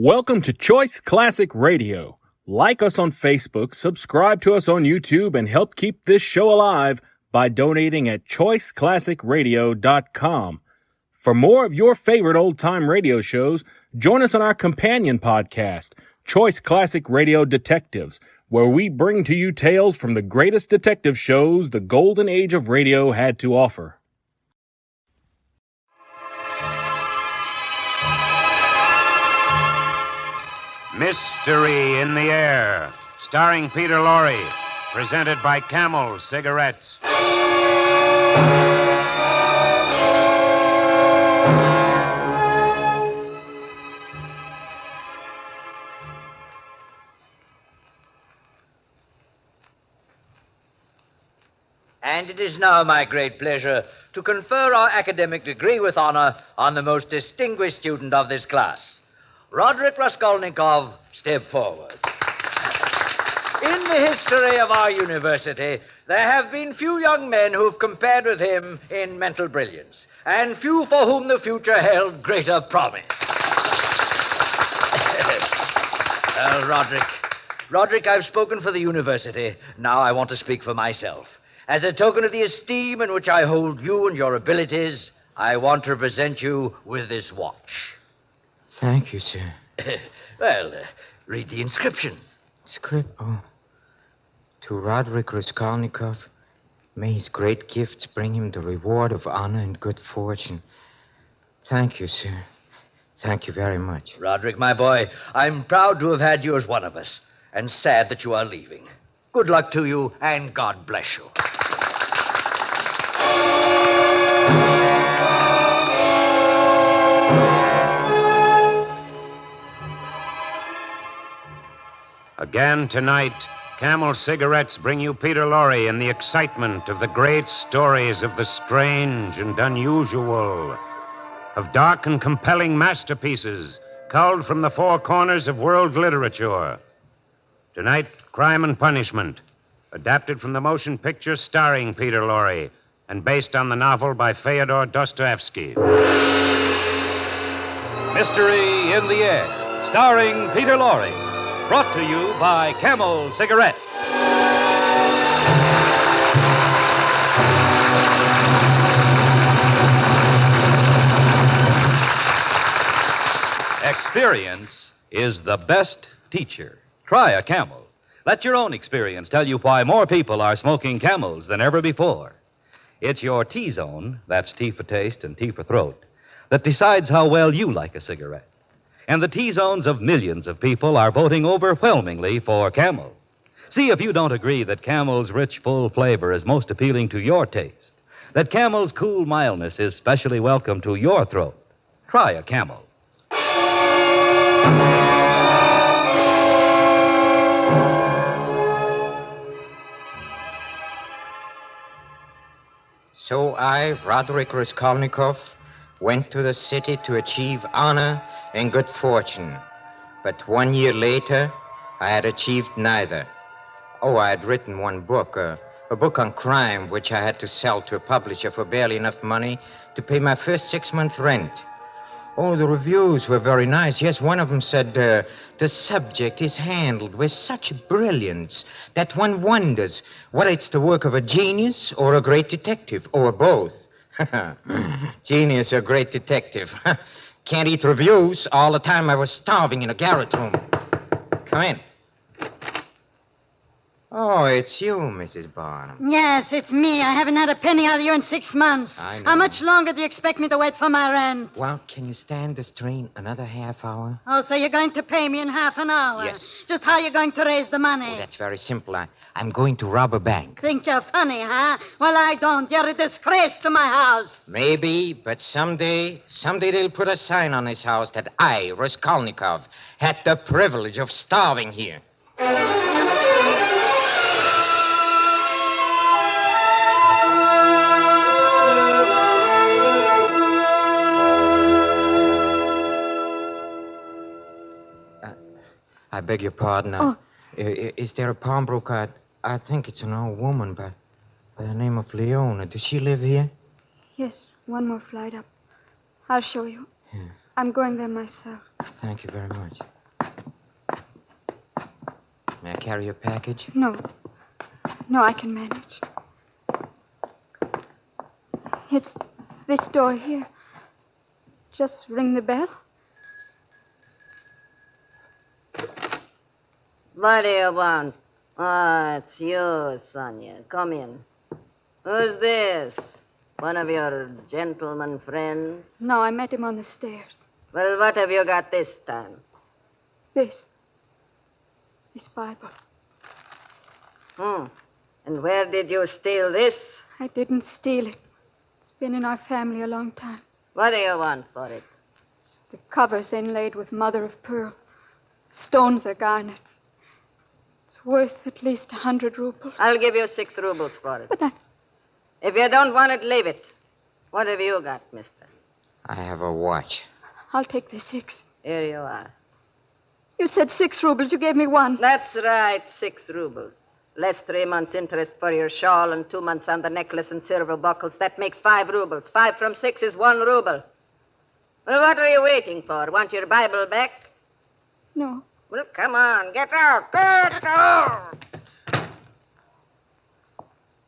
Welcome to Choice Classic Radio. Like us on Facebook, subscribe to us on YouTube, and help keep this show alive by donating at choiceclassicradio.com. For more of your favorite old-time radio shows, join us on our companion podcast, Choice Classic Radio Detectives, where we bring to you tales from the greatest detective shows the golden age of radio had to offer. Mystery in the Air, starring Peter Lorre, presented by Camel Cigarettes. And it is now my great pleasure to confer our academic degree with honor on the most distinguished student of this class. Roderick Raskolnikov, step forward. In the history of our university, there have been few young men who have compared with him in mental brilliance, and few for whom the future held greater promise. Roderick, I've spoken for the university. Now I want to speak for myself. As a token of the esteem in which I hold you and your abilities, I want to present you with this watch. Thank you, sir. Read the inscription. To Roderick Raskolnikov, may his great gifts bring him the reward of honor and good fortune. Thank you, sir. Thank you very much. Roderick, my boy, I'm proud to have had you as one of us, and sad that you are leaving. Good luck to you, and God bless you. Again tonight, Camel Cigarettes bring you Peter Lorre in the excitement of the great stories of the strange and unusual, of dark and compelling masterpieces culled from the four corners of world literature. Tonight, Crime and Punishment, adapted from the motion picture starring Peter Lorre and based on the novel by Fyodor Dostoevsky. Mystery in the Air, starring Peter Lorre. Brought to you by Camel Cigarettes. Experience is the best teacher. Try a Camel. Let your own experience tell you why more people are smoking Camels than ever before. It's your T-zone, that's T for taste and T for throat, that decides how well you like a cigarette. And the T-zones of millions of people are voting overwhelmingly for Camel. See if you don't agree that Camel's rich, full flavor is most appealing to your taste, that Camel's cool mildness is specially welcome to your throat. Try a Camel. So I, Roderick Raskolnikov, went to the city to achieve honor and good fortune. But 1 year later, I had achieved neither. I had written one book, a book on crime, which I had to sell to a publisher for barely enough money to pay my first 6 months' rent. The reviews were very nice. Yes, one of them said, the subject is handled with such brilliance that one wonders whether it's the work of a genius or a great detective, or both. Genius or great detective. Can't eat reviews. All the time I was starving in a garret room. Come in. Oh, it's you, Mrs. Barnum. Yes, it's me. I haven't had a penny out of you in 6 months. I know. How much longer do you expect me to wait for my rent? Well, can you stand the strain another half hour? Oh, so you're going to pay me in half an hour? Yes. Just how are you going to raise the money? That's very simple. I'm going to rob a bank. Think you're funny, huh? Well, I don't. You're a disgrace to my house. Maybe, but someday they'll put a sign on this house that I, Raskolnikov, had the privilege of starving here. I beg your pardon. Is there a pawnbroker? I think it's an old woman by the name of Leona. Does she live here? Yes, one more flight up. I'll show you. Yeah. I'm going there myself. Thank you very much. May I carry your package? No. No, I can manage. It's this door here. Just ring the bell. What do you want? Ah, it's you, Sonia. Come in. Who's this? One of your gentleman friends? No, I met him on the stairs. Well, what have you got this time? This Bible. And where did you steal this? I didn't steal it. It's been in our family a long time. What do you want for it? The cover's inlaid with mother of pearl. Stones are garnets. It's worth at least 100 rubles. I'll give you 6 rubles for it. But that... If you don't want it, leave it. What have you got, mister? I have a watch. I'll take the 6. Here you are. You said 6 rubles. You gave me 1. That's right, 6 rubles. Less 3 months' interest for your shawl and 2 months on the necklace and silver buckles. That makes 5 rubles. 5 from 6 is 1 ruble. Well, what are you waiting for? Want your Bible back? No. Well, come on. Get out. Get out.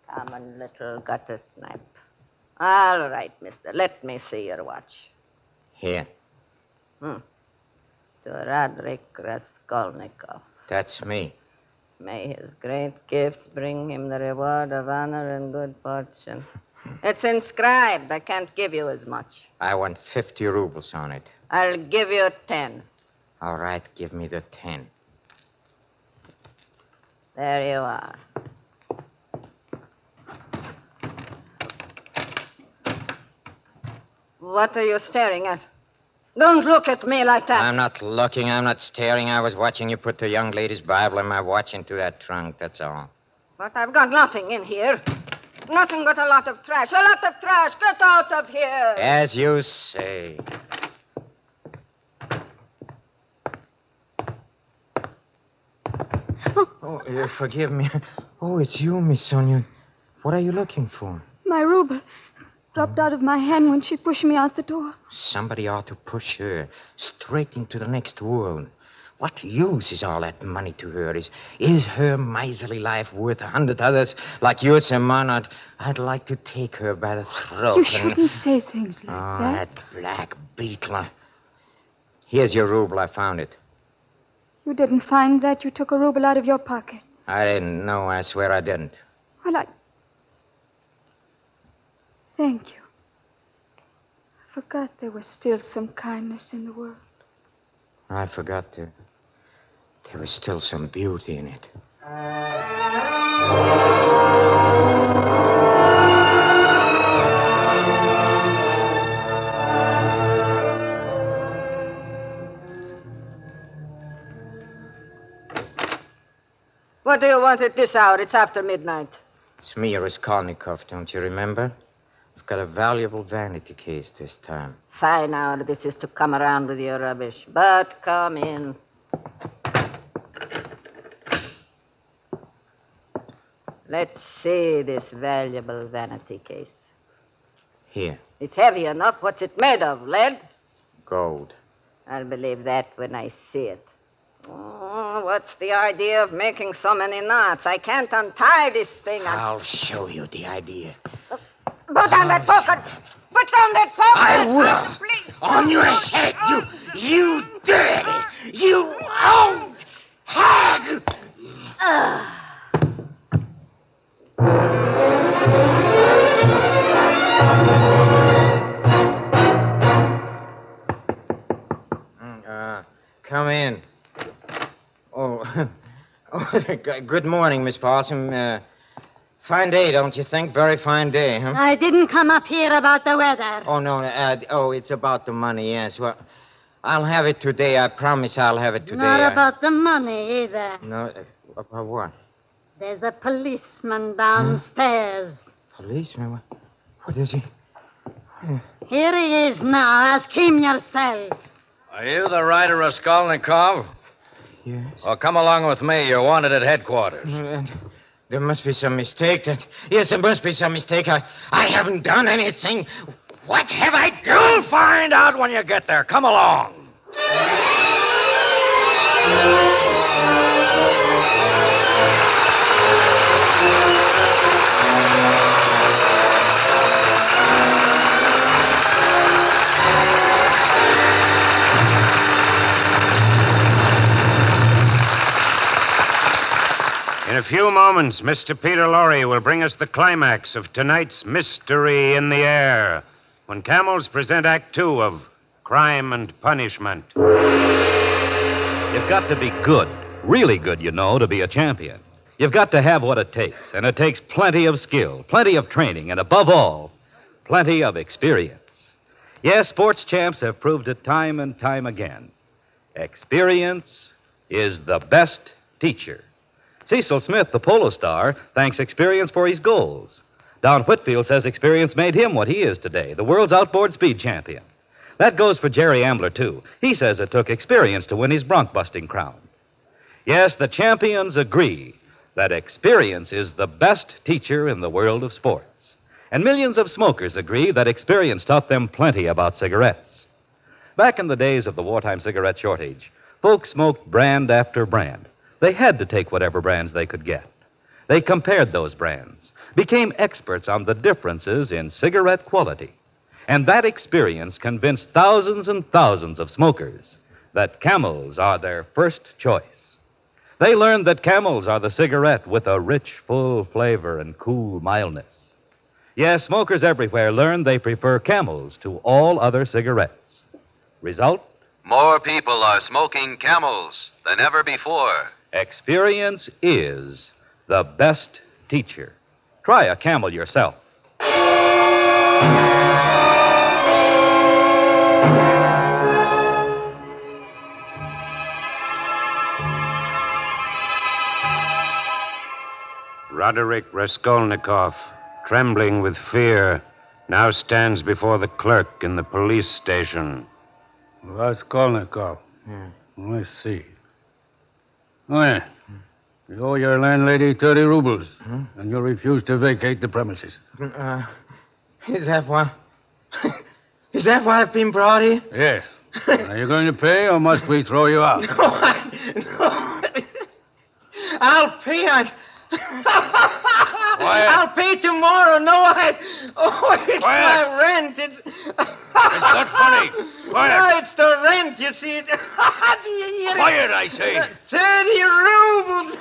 Common little gutter snipe. All right, mister. Let me see your watch. Here. To Roderick Raskolnikov. That's me. May his great gifts bring him the reward of honor and good fortune. It's inscribed. I can't give you as much. I want 50 rubles on it. I'll give you 10. All right, give me the 10. There you are. What are you staring at? Don't look at me like that. I'm not looking. I'm not staring. I was watching you put the young lady's Bible and my watch into that trunk, that's all. But I've got nothing in here. Nothing but a lot of trash. A lot of trash. Get out of here. As you say. Forgive me. Oh, it's you, Miss Sonia. What are you looking for? My ruble dropped out of my hand when she pushed me out the door. Somebody ought to push her straight into the next world. What use is all that money to her? Is her miserly life worth 100 others like yours and mine? I'd like to take her by the throat. You shouldn't say things like that black beetle. Here's your ruble. I found it. You didn't find that. You took a ruble out of your pocket. I didn't know. I swear I didn't. Well, Thank you. I forgot there was still some kindness in the world. I forgot there was still some beauty in it. What do you want at this hour? It's after midnight. It's me, Raskolnikov, don't you remember? I've got a valuable vanity case this time. Fine hour this is to come around with your rubbish. But come in. Let's see this valuable vanity case. Here. It's heavy enough. What's it made of? Lead? Gold. I'll believe that when I see it. Oh, what's the idea of making so many knots? I can't untie this thing. I'll show you the idea. Put on that poker! Put on that poker! I will! Please. On your head, you dirty, you old hag! Come in. Good morning, Miss Possum. Fine day, don't you think? Very fine day, huh? I didn't come up here about the weather. Oh, no. It's about the money, yes. Well, I'll have it today. I promise I'll have it today. Not about the money either. No, about what? There's a policeman downstairs. Policeman? What is he? Here he is now. Ask him yourself. Are you the writer Raskolnikov? Yes. Well, come along with me. You're wanted at headquarters. There must be some mistake. Yes, there must be some mistake. I haven't done anything. What have I done? You'll find out when you get there. Come along. In a few moments, Mr. Peter Lorre will bring us the climax of tonight's Mystery in the Air, when camels present Act Two of Crime and Punishment. You've got to be good, really good, you know, to be a champion. You've got to have what it takes, and it takes plenty of skill, plenty of training, and above all, plenty of experience. Yes, sports champs have proved it time and time again. Experience is the best teacher. Cecil Smith, the polo star, thanks experience for his goals. Don Whitfield says experience made him what he is today, the world's outboard speed champion. That goes for Jerry Ambler, too. He says it took experience to win his bronc-busting crown. Yes, the champions agree that experience is the best teacher in the world of sports. And millions of smokers agree that experience taught them plenty about cigarettes. Back in the days of the wartime cigarette shortage, folks smoked brand after brand. They had to take whatever brands they could get. They compared those brands, became experts on the differences in cigarette quality. And that experience convinced thousands and thousands of smokers that Camels are their first choice. They learned that Camels are the cigarette with a rich, full flavor and cool mildness. Yes, smokers everywhere learned they prefer Camels to all other cigarettes. Result? More people are smoking Camels than ever before. Experience is the best teacher. Try a Camel yourself. Roderick Raskolnikov, trembling with fear, now stands before the clerk in the police station. Raskolnikov. Let's see. Oh, yeah. You owe your landlady 30 rubles, and you'll refuse to vacate the premises. Is that why? Is that why I've been brought here? Yes. Are you going to pay, or must we throw you out? No. I'll pay. I'll pay tomorrow. No, it's Quiet. my rent. It's not funny. Quiet. No, it's the rent, you see. Quiet, I say. 30 rubles.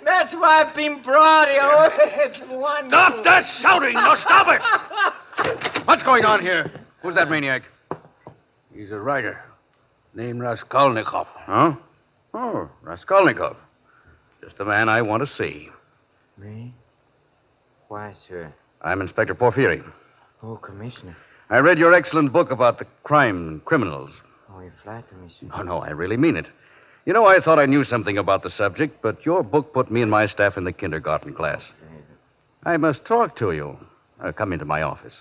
That's why I've been brought here. Oh, it's wonderful. Stop that shouting! No, stop it! What's going on here? Who's that maniac? He's a writer named Raskolnikov. Huh? Oh, Raskolnikov. Just the man I want to see. Me? Why, sir? I'm Inspector Porphyry. Oh, Commissioner. I read your excellent book about the crime and criminals. Oh, you flatter me, sir. Oh, no, I really mean it. You know, I thought I knew something about the subject, but your book put me and my staff in the kindergarten class. I must talk to you. Come into my office.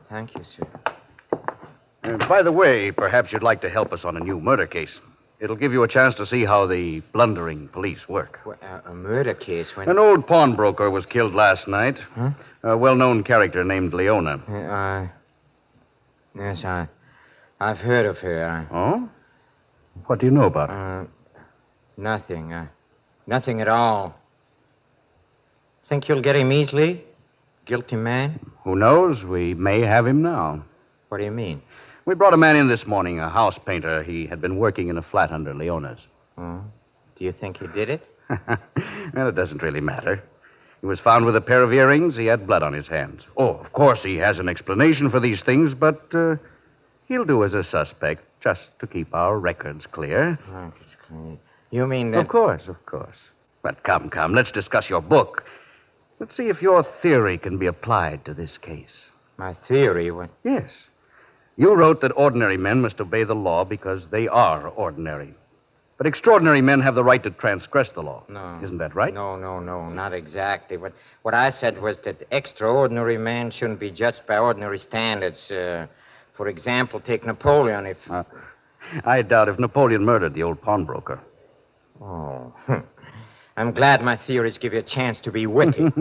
Thank you, sir. By the way, perhaps you'd like to help us on a new murder case. It'll give you a chance to see how the blundering police work. Well, a murder case when... An old pawnbroker was killed last night. Huh? A well-known character named Leona. Yes, I've heard of her. Oh? What do you know about her? Nothing. Nothing at all. Think you'll get him easily? Guilty man? Who knows? We may have him now. What do you mean? We brought a man in this morning, a house painter. He had been working in a flat under Leona's. Oh? Do you think he did it? Well, it doesn't really matter. He was found with a pair of earrings. He had blood on his hands. Oh, of course, he has an explanation for these things, but he'll do as a suspect just to keep our records clear. Oh, it's clear. You mean that... Of course. But come, let's discuss your book. Let's see if your theory can be applied to this case. My theory? What? Yes. You wrote that ordinary men must obey the law because they are ordinary. But extraordinary men have the right to transgress the law. No. Isn't that right? No, not exactly. What I said was that extraordinary men shouldn't be judged by ordinary standards. For example, take Napoleon if... I doubt if Napoleon murdered the old pawnbroker. Oh. I'm glad my theories give you a chance to be witty.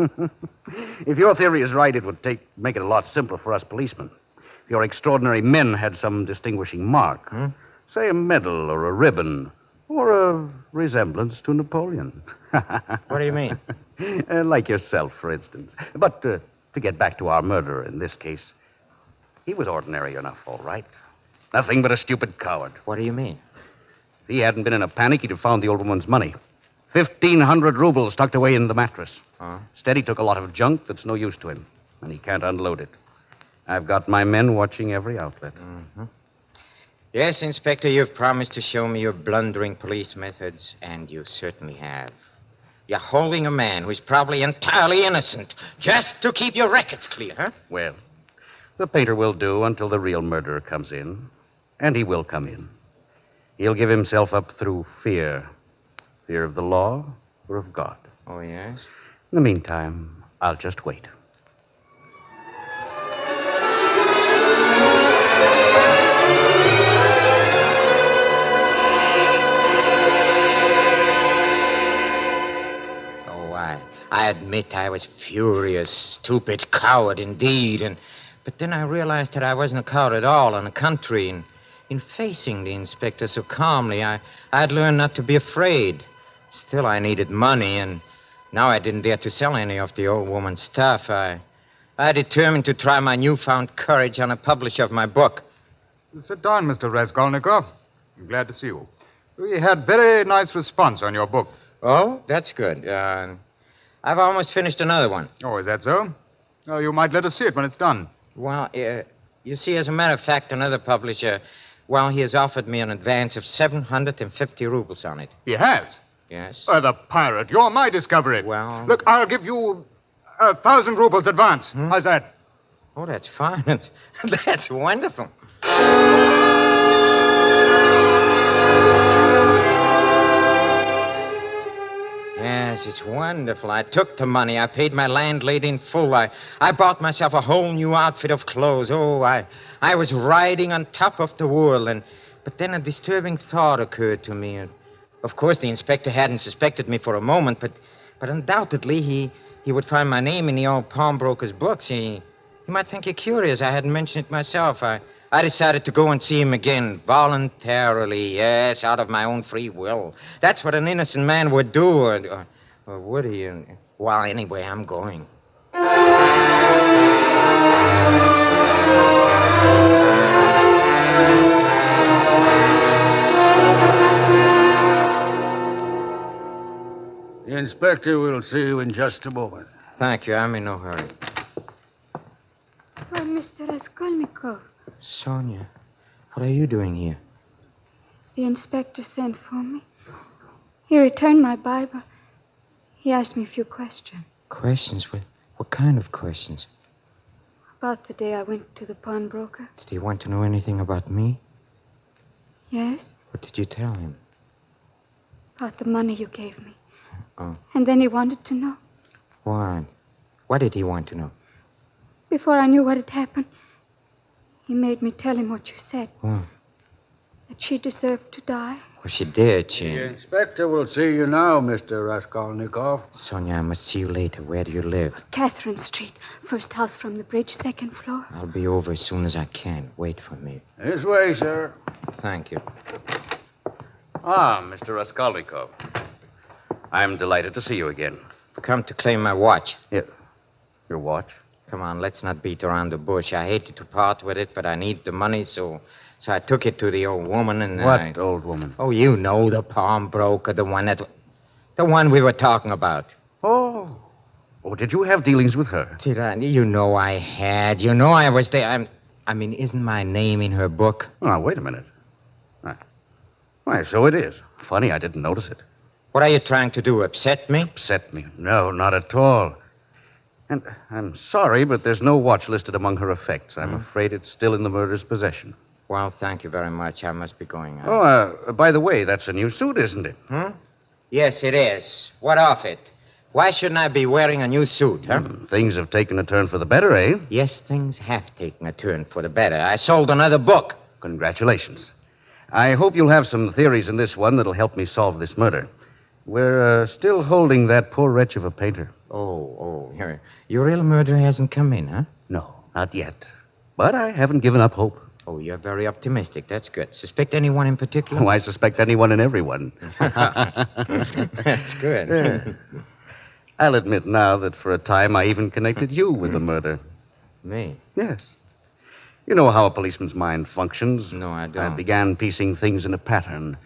If your theory is right, it would make it a lot simpler for us policemen. If your extraordinary men had some distinguishing mark, say a medal or a ribbon, or a resemblance to Napoleon. What do you mean? Like yourself, for instance. But to get back to our murderer in this case, he was ordinary enough, all right. Nothing but a stupid coward. What do you mean? If he hadn't been in a panic, he'd have found the old woman's money. 1,500 rubles tucked away in the mattress. Huh? Instead, he took a lot of junk that's no use to him, and he can't unload it. I've got my men watching every outlet. Mm-hmm. Yes, Inspector, you've promised to show me your blundering police methods, and you certainly have. You're holding a man who's probably entirely innocent just to keep your records clear, huh? Well, the painter will do until the real murderer comes in. And he will come in. He'll give himself up through fear. Fear of the law or of God. Oh, yes? In the meantime, I'll just wait. I admit I was furious, stupid, coward indeed, but then I realized that I wasn't a coward at all in the country, and in facing the inspector so calmly, I'd learned not to be afraid. Still, I needed money, and now I didn't dare to sell any of the old woman's stuff. I determined to try my newfound courage on a publisher of my book. Sit down, Mr. Raskolnikov. I'm glad to see you. We had very nice response on your book. Oh, that's good. I've almost finished another one. Oh, is that so? Oh, you might let us see it when it's done. Well, you see, as a matter of fact, another publisher, he has offered me an advance of 750 rubles on it. He has? Yes. The pirate. You're my discovery. Well... Look, I'll give you 1,000 rubles advance. How's that? Oh, that's fine. That's wonderful. Yes, it's wonderful. I took the money. I paid my landlady in full. I bought myself a whole new outfit of clothes. Oh, I was riding on top of the world. But then a disturbing thought occurred to me. Of course, the inspector hadn't suspected me for a moment, but undoubtedly he would find my name in the old pawnbroker's books. He might think it curious I hadn't mentioned it myself. I decided to go and see him again, voluntarily, yes, out of my own free will. That's what an innocent man would do, or would he? Well, anyway, I'm going. The inspector will see you in just a moment. Thank you. I'm in no hurry. Oh, Mr. Raskolnikov. Sonia, what are you doing here? The inspector sent for me. He returned my Bible. He asked me a few questions. Questions? What kind of questions? About the day I went to the pawnbroker. Did he want to know anything about me? Yes. What did you tell him? About the money you gave me. Oh. And then he wanted to know. Why? What did he want to know? Before I knew what had happened, he made me tell him what you said. What? That she deserved to die. Well, she did, The inspector will see you now, Mr. Raskolnikov. Sonia, I must see you later. Where do you live? Catherine Street. First house from the bridge, second floor. I'll be over as soon as I can. Wait for me. This way, sir. Thank you. Ah, Mr. Raskolnikov. I'm delighted to see you again. Come to claim my watch. Your watch? Come on, let's not beat around the bush. I hated to part with it, but I need the money, so I took it to the old woman and... What old woman? Oh, you know, the pawnbroker, the one we were talking about. Oh, did you have dealings with her? Did I? You know I had. You know I was there. Isn't my name in her book? Oh, wait a minute. Why, so it is. Funny, I didn't notice it. What are you trying to do, upset me? Upset me? No, not at all. And I'm sorry, but there's no watch listed among her effects. I'm afraid it's still in the murderer's possession. Well, thank you very much. I must be going out. Oh, by the way, that's a new suit, isn't it? Yes, it is. What of it? Why shouldn't I be wearing a new suit, huh? Things have taken a turn for the better, eh? Yes, things have taken a turn for the better. I sold another book. Congratulations. I hope you'll have some theories in this one that'll help me solve this murder. We're still holding that poor wretch of a painter. Oh, your real murderer hasn't come in, huh? No, not yet. But I haven't given up hope. Oh, you're very optimistic. That's good. Suspect anyone in particular? Oh, I suspect anyone and everyone. That's good. I'll admit now that for a time I even connected you with the murder. Me? Yes. You know how a policeman's mind functions. No, I don't. I began piecing things in a pattern.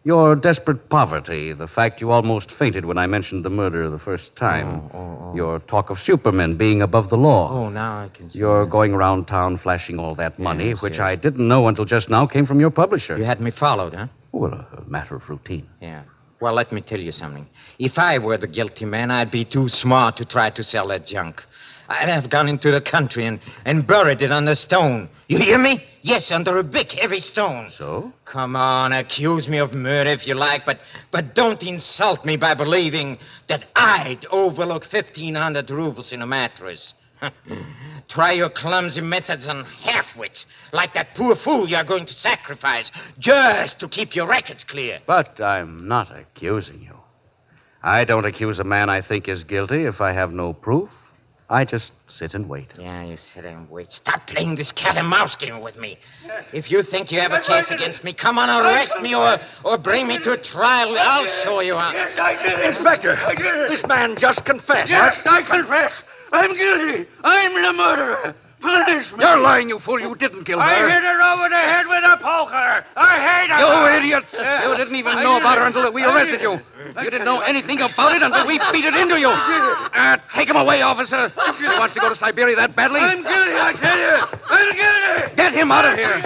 Your desperate poverty, the fact you almost fainted when I mentioned the murder the first time. Your talk of supermen being above the law. Oh, now I can see. You're that. going around town flashing all that money, Yes, which yes. I didn't know until just now came from your publisher. You had me followed, huh? Well, a matter of routine. Yeah. Well, let me tell you something. If I were the guilty man, I'd be too smart to try to sell that junk. I'd have gone into the country and buried it under stone. You hear me? Yes, under a big, heavy stone. So? Come on, accuse me of murder if you like, but don't insult me by believing that I'd overlook 1,500 rubles in a mattress. Try your clumsy methods on half-wits, like that poor fool you're going to sacrifice, just to keep your records clear. But I'm not accusing you. I don't accuse a man I think is guilty if I have no proof. I just sit and wait. Yeah, you sit and wait. Stop playing this cat-and-mouse game with me. If you think you have a case against me, come on, arrest me or bring me to a trial. I'll show you how. Yes, I did it. Inspector, I did it. this man just confessed. Yes, I confess. I'm guilty. I'm the murderer. Punish me. You're lying, you fool. You didn't kill her. I hit her over the head with a poker. I hate her. You idiot. You didn't even know about her until we arrested you. You didn't know anything about it until we beat it into you. Take him away, officer. He wants to go to Siberia that badly. I'm guilty, I tell you. I'm guilty. Get him out of here.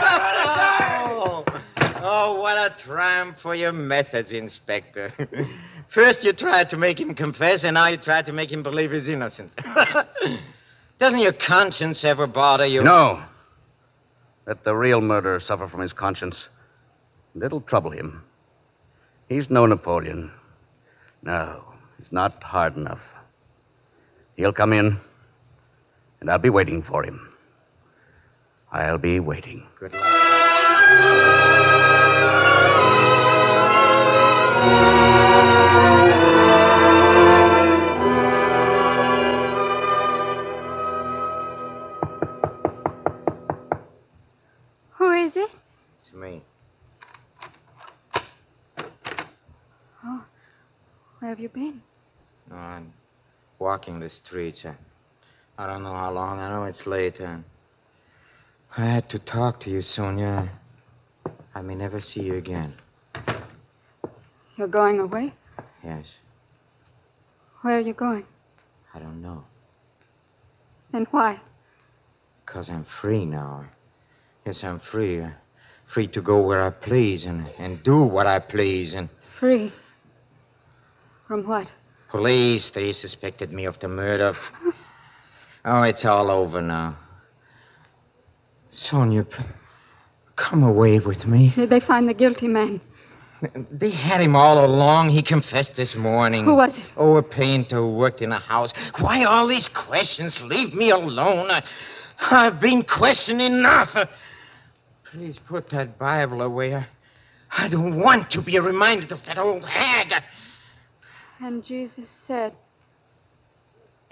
Oh, what a triumph for your methods, Inspector. First you tried to make him confess, and now you tried to make him believe he's innocent. Doesn't your conscience ever bother you? No. Let the real murderer suffer from his conscience. And it'll trouble him. He's no Napoleon. No, he's not hard enough. He'll come in, and I'll be waiting for him. I'll be waiting. Good luck. Who is it? It's me. Oh, where have you been? No, I'm walking the streets. I don't know how long. I know it's late. I had to talk to you, Sonia. I may never see you again. You're going away? Yes. Where are you going? I don't know. And why? Because I'm free now. Yes, I'm free. Free to go where I please and do what I please. And Free? From what? police, they suspected me of the murder. Oh, it's all over now. Sonia, come away with me. Did they find the guilty man? They had him all along. He confessed this morning. Who was it? Oh, a painter who worked in a house. Why all these questions? Leave me alone. I've been questioned enough. Please put that Bible away. I don't want to be reminded of that old hag. And Jesus said,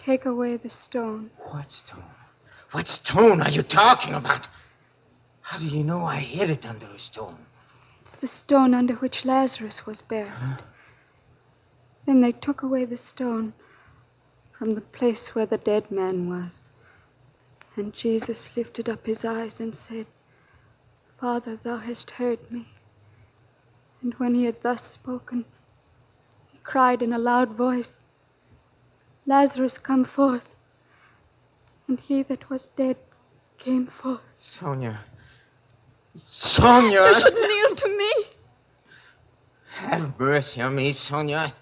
take away the stone. What stone? What stone are you talking about? How do you know I hid it under a stone? It's the stone under which Lazarus was buried. Huh? Then they took away the stone from the place where the dead man was. And Jesus lifted up his eyes and said, Father, thou hast heard me. And when he had thus spoken, he cried in a loud voice, Lazarus, come forth. And he that was dead came forth. Sonia. Sonia! You should kneel to me. Have mercy on me, Sonia.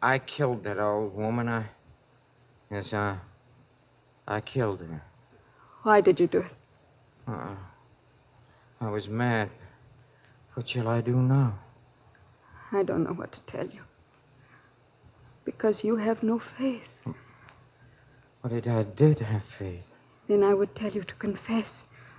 I killed that old woman. Yes, I killed her. Why did you do it? I was mad. What shall I do now? I don't know what to tell you. Because you have no faith. What if I did have faith? Then I would tell you to confess.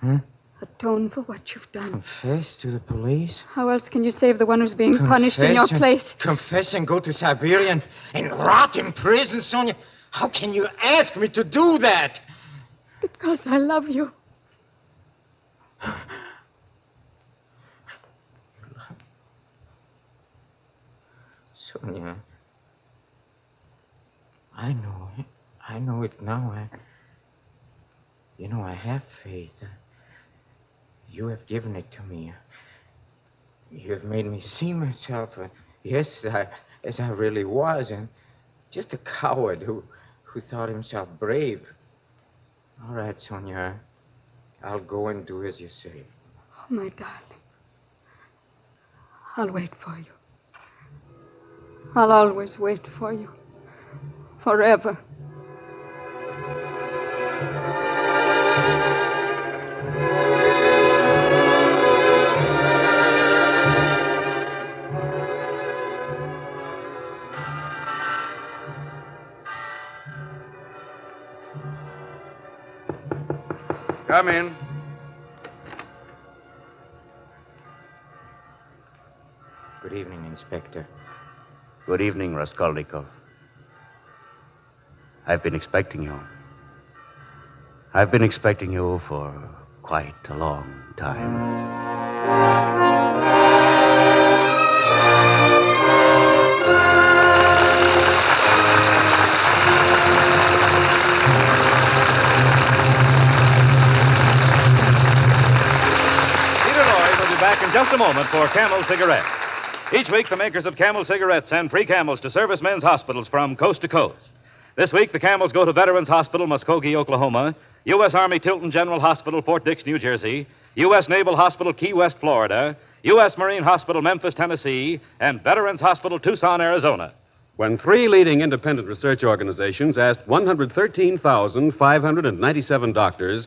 Huh? Atone for what you've done. Confess to the police? How else can you save the one who's being punished in your place? Confess and go to Siberia and rot in prison, Sonia? How can you ask me to do that? Because I love you. Sonia, I know it. I know it now. You know, I have faith. You have given it to me. You've made me see myself, yes, as I really was, and just a coward who thought himself brave. All right, Sonia, I'll go and do as you say. Oh, my darling. I'll wait for you. I'll always wait for you. Forever. Come in. Good evening, Inspector. Good evening, Raskolnikov. I've been expecting you. I've been expecting you for quite a long time. Back in just a moment for Camel Cigarettes. Each week, the makers of Camel Cigarettes send free Camels to servicemen's hospitals from coast to coast. This week, the Camels go to Veterans Hospital, Muskogee, Oklahoma, U.S. Army Tilton General Hospital, Fort Dix, New Jersey, U.S. Naval Hospital, Key West, Florida, U.S. Marine Hospital, Memphis, Tennessee, and Veterans Hospital, Tucson, Arizona. When 3 leading independent research organizations asked 113,597 doctors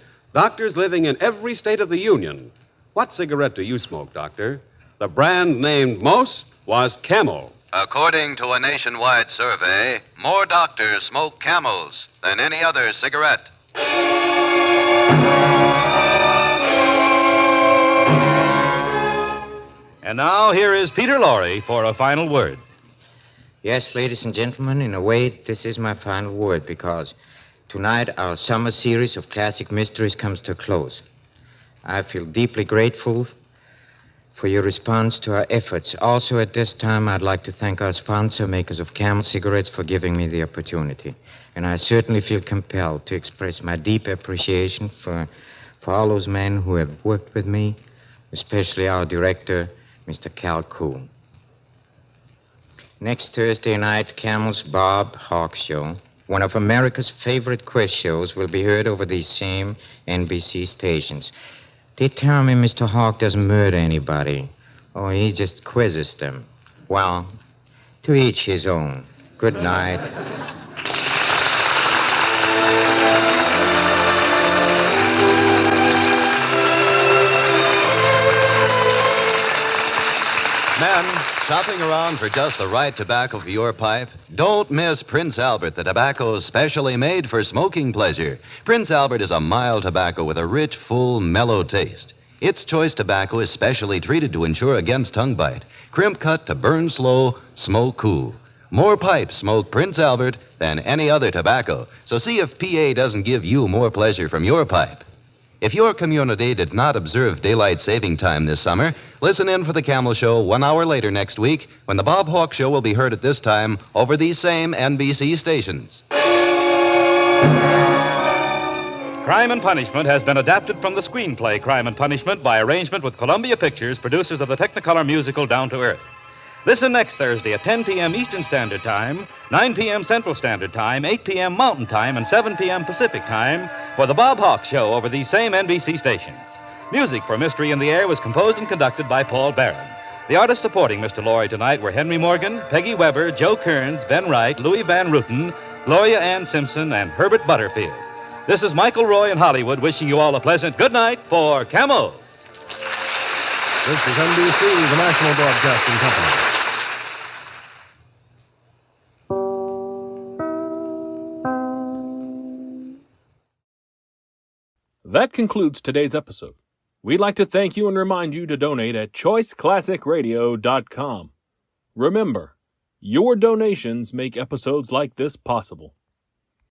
living in every state of the Union, what cigarette do you smoke, Doctor? The brand named most was Camel. According to a nationwide survey, more doctors smoke Camels than any other cigarette. And now, here is Peter Lorre for a final word. Yes, ladies and gentlemen, in a way, this is my final word because tonight our summer series of classic mysteries comes to a close. I feel deeply grateful for your response to our efforts. Also, at this time, I'd like to thank our sponsor, makers of Camel Cigarettes, for giving me the opportunity. And I certainly feel compelled to express my deep appreciation for all those men who have worked with me, especially our director, Mr. Cal Coon. Next Thursday night, Camel's Bob Hawk Show, one of America's favorite quiz shows, will be heard over these same NBC stations. They tell me Mr. Hawk doesn't murder anybody. Oh, he just quizzes them. Well, to each his own. Good night. Men, shopping around for just the right tobacco for your pipe? Don't miss Prince Albert, the tobacco specially made for smoking pleasure. Prince Albert is a mild tobacco with a rich, full, mellow taste. Its choice tobacco is specially treated to ensure against tongue bite. Crimp cut to burn slow, smoke cool. More pipes smoke Prince Albert than any other tobacco. So see if PA doesn't give you more pleasure from your pipe. If your community did not observe daylight saving time this summer, listen in for the Camel Show 1 hour later next week when the Bob Hawk Show will be heard at this time over these same NBC stations. Crime and Punishment has been adapted from the screenplay Crime and Punishment by arrangement with Columbia Pictures, producers of the Technicolor musical Down to Earth. Listen next Thursday at 10 p.m. Eastern Standard Time, 9 p.m. Central Standard Time, 8 p.m. Mountain Time, and 7 p.m. Pacific Time for the Bob Hawk Show over these same NBC stations. Music for Mystery in the Air was composed and conducted by Paul Barron. The artists supporting Mr. Lorre tonight were Henry Morgan, Peggy Weber, Joe Kearns, Ben Wright, Louis Van Ruten, Gloria Ann Simpson, and Herbert Butterfield. This is Michael Roy in Hollywood wishing you all a pleasant good night for Camels. This is NBC, the National Broadcasting Company. That concludes today's episode. We'd like to thank you and remind you to donate at choiceclassicradio.com. Remember, your donations make episodes like this possible.